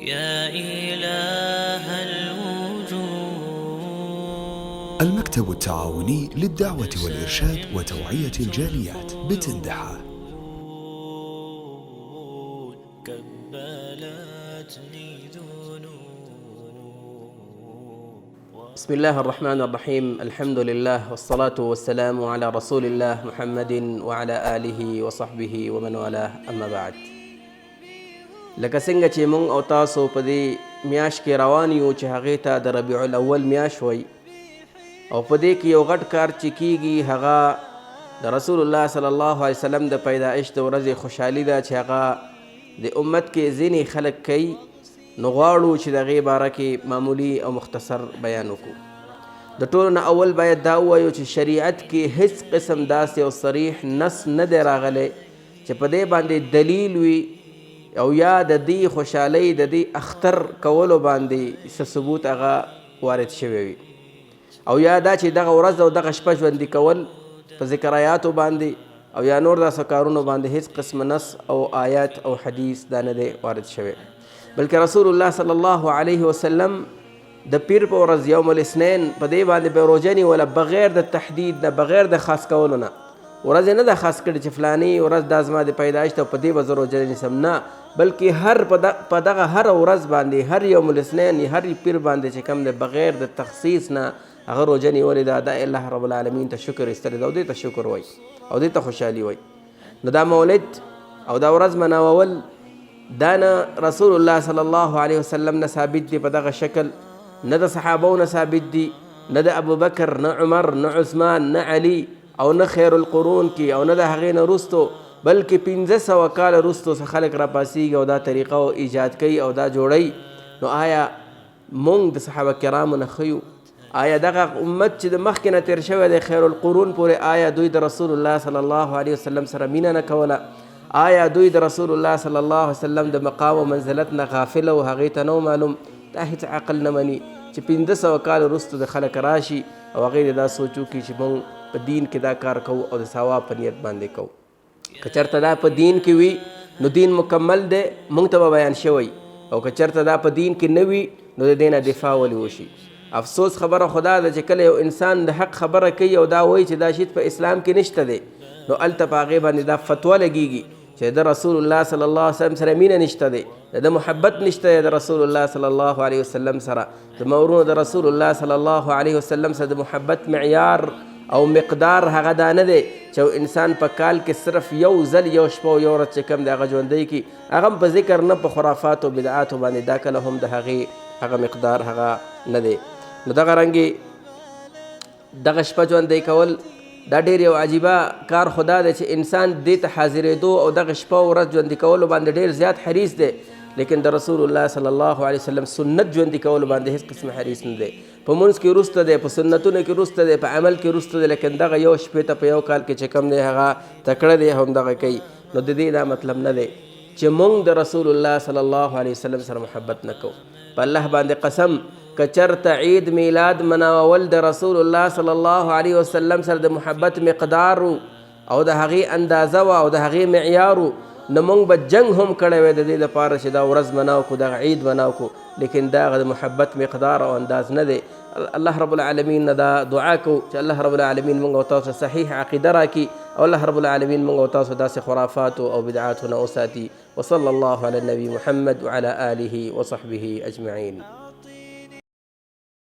يا إله الوجود. المكتب التعاوني للدعوة والإرشاد وتوعية الجاليات بتندحة. بسم الله الرحمن الرحيم. الحمد لله والصلاة والسلام على رسول الله محمد وعلى آله وصحبه ومن والاه. أما بعد، لکه څنګه چې مونږ او تاسو په دې میاشت کې روان یو چې هغې ته د ربیع الاول میاشت وایي، او په دې کې یو غټ کار چې کیږي هغه د رسول الله صلی الله علیه وسلم د پیدایش د ورځې خوشحالي ده چې هغه د امت کې ځینې خلک کوي. نو غواړو چې د هغې باره کې معمولي او مختصر بیان وکړو. د ټولو نه اول باید دا ووایو چې شریعت کې هیڅ قسم داسې یو صریح نص نه دی راغلی چې په دې باندې دلیل وي او یا د دې خوشحالۍ د دې اختر کولو باندې څه ثبوت هغه وارد شوی وي، او یا دا چې دغه ورځ او دغه شپه ژوندي کول په ذکرایاتو باندې او یا نور داسې کارونو باندې هیڅ قسم نص او آیات او حدیث دا نه دی وارد شوی، بلکې رسول الله صلی الله علیه وسلم د پیر په ورځ یوم الاثنین په دې باندې به روژه نیوله بغیر د تحدید نه، بغیر د خاص کولو نه. ورځ نه ده خاص کړي چې فلاني ورځ دا زما د پیدایش ته په دې به زه روژه نیسم، نه، بلکې هر په دغه هر ورځ باندې هر یوم الاثنین هر پیر باندې چې کوم دی بغیر د تخصیص نه هغه روژه نیولې ده. دا الله رب العالمین ته شکر ایستلی ده او دې ته شکر وایي او دې ته خوشحالي وایي. نو دا مولد او دا ورځ مناول دا نه رسول الله صلی الله علیه وسلم نه ثابت دی په دغه شکل، نه د صحابو نه ثابت دی، نه د ابوبکر، نه عمر، نه عثمان، نه علی او نه خیر القرون کې، او نه د هغې نه وروستو، بلکې 1500 کاله وروستو څه خلک راپاڅېږي او دا طریقه او ایجاد کوي او دا جوړوي. نو آیا موږ د صحابه کرامو نه ښه یو؟ آیا دغه امت چې د مخکې نه تېر شوی دی خیر القرون پورې، آیا دوی د رسول الله صلی الله علیه وسلم سره مینه نه کوله؟ آیا دوی د رسول الله صلی الله علیه وسلم د مقام و منزلت نه غافله او هغې ته نه معلوم؟ دا هیڅ عقل نه مني چې 1500 کال وروسته د خلک راشي او هغې دا سوچ وکړي چې موږ په دین کې دا کار کوو او د ثواب په نیت باندې کوو. که چېرته دا په دین کې وي نو دین مکمل دی، موږ ته به بیان شوی، او که چېرته دا په دین کې نه وي نو د دې نه دفاع ولې وشي. افسوس خبره خدا ده چې کله یو انسان د حق خبره کوي او دا وایي چې دا شی په اسلام کې نشته دی، نو هلته په هغې باندې دا فتوا لګېږي چې د رسول الله صلی الله علیه وسلم سره مینه نشته دی، د محبت نشته دی د رسول الله صلی الله علیه وسلم سره. د مورونو د رسول الله صلی الله علیه وسلم سره د محبت معیار او مقدار هغه دا نه دی چې انسان په کال کې صرف یو ځل یو شپه او یو ورځ چې کوم دی هغه ژوندی کړي، هغه په ذکر نه په خرافاتو او بدعاتو باندې، دا کله هم د هغې هغه مقدار هغه نه دی. نو دغه رنګې دغه شپه ژوندی کول دا ډېر یو عجیبه کار خدا دی چې انسان دې ته حاضرېدو او دغه شپه او ورځ ژوندي کولو باندې ډېر زیات حریص دی، لیکن د رسول الله صلی الله علیه وسلم سنت ژوندي کولو باندې هیڅ قسم حریص نه دی. په منځ کې وروسته دی، په سنتونو کې وروسته دی، په عمل کې وروسته دی، لیکن دغه یو شپې ته په یو کال کې چې کم دی هغه تکړه دی همدغه کوي. نو د دې دا مطلب نه دی چې موږ د رسول الله صلی الله علیه وسلم سره محبت نه کوو. په الله باندې قسم که چېرته عید میلاد مناول د رسول الله صلی الله علیه وسلم سره د محبت مقدار او د هغې اندازه وه او د هغې معیار و، نو موږ به جنګ هم کړی وی د دې لپاره چې دا ورځ مناو کړو، دغه عید مناو کړو، لیکن دا هغه د محبت مقدار او انداز نه دی. الله رب العالمین نه دا دعا کوو چې الله رب العالمین موږ او تاسو صحیح عقیده راکړي، او الله رب العالمین موږ او تاسو داسې خرافاتو او بدعاتو نه وساتي. وصلی الله علی النبي محمد وعلى آله وصحبه اجمعین.